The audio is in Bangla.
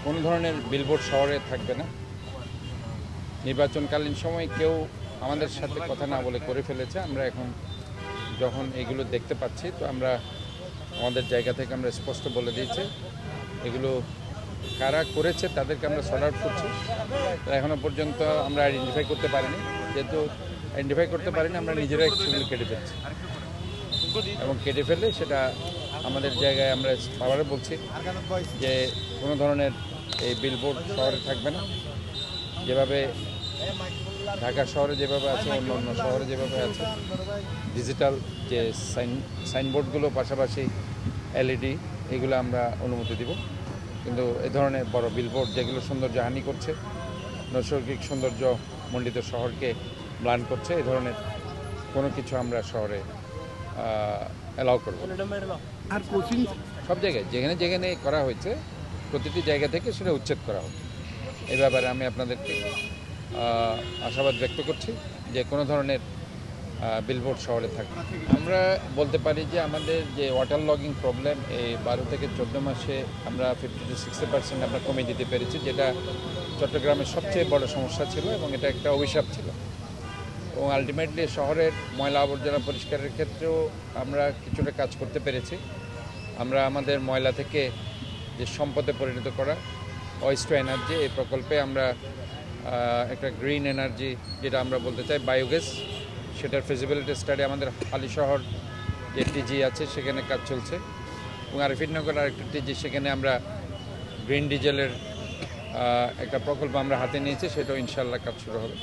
কোনো ধরনের বিলবোর্ড শহরে থাকবে না। নির্বাচনকালীন সময় কেউ আমাদের সাথে কথা না বলে করে ফেলেছে। আমরা এখন যখন এগুলো দেখতে পাচ্ছি, তো আমরা আমাদের জায়গা থেকে আমরা স্পষ্ট বলে দিয়েছি এগুলো কারা করেছে তাদেরকে আমরা সর্ট আউট করছি। এখনও পর্যন্ত আমরা আইডেন্টিফাই করতে পারিনি। যেহেতু আইডেন্টিফাই করতে পারিনি, আমরা নিজেরাই সেগুলো কেটে ফেলছি এবং কেটে ফেলে সেটা আমাদের জায়গায় আমরা আবারও বলছি যে কোনো ধরনের এই বিলবোর্ড শহরে থাকবে না। যেভাবে ঢাকা শহরে যেভাবে আছে, অন্য অন্য শহরে যেভাবে আছে, ডিজিটাল যে সাইনবোর্ডগুলো পাশাপাশি এলইডি এগুলো আমরা অনুমতি দিব। কিন্তু এ ধরনের বড় বিলবোর্ড যেগুলো সৌন্দর্যহানি করছে, নৈসর্গিক সৌন্দর্য মণ্ডিত শহরকে ম্লান করছে, এই ধরনের কোনো কিছু আমরা শহরে অ্যালাউ করব। আর কোচিং সব জায়গায় যেখানে যেখানে করা হয়েছে প্রতিটি জায়গা থেকে সেটা উচ্ছেদ করা হবে। এই ব্যাপারে আমি আপনাদেরকে আশাবাদ ব্যক্ত করছি যে কোনো ধরনের বিলবোর্ড শহরে থাকবে। আমরা বলতে পারি যে আমাদের যে ওয়াটার লগিং প্রবলেম এই 12 থেকে 14 মাসে আমরা 50 to 60% আমরা কমিয়ে দিতে পেরেছি, যেটা চট্টগ্রামের সবচেয়ে বড় সমস্যা ছিল এবং এটা একটা অভিশাপ ছিল। এবং আলটিমেটলি শহরের ময়লা আবর্জনা পরিষ্কারের ক্ষেত্রেও আমরা কিছুটা কাজ করতে পেরেছি। আমরা আমাদের ময়লা থেকে যে সম্পদে পরিণত করা ওয়েস্ট টু এনার্জি এই প্রকল্পে আমরা একটা গ্রিন এনার্জি, যেটা আমরা বলতে চাই বায়োগ্যাস, সেটার ফিজিবিলিটি স্টাডি আমাদের হালিশহর যে টিজি আছে সেখানে কাজ চলছে এবং আরিফিনগর আরেকটা টিজি, সেখানে আমরা গ্রিন ডিজেলের একটা প্রকল্প আমরা হাতে নিয়েছি, সেটাও ইনশাআল্লাহ কাজ শুরু হবে।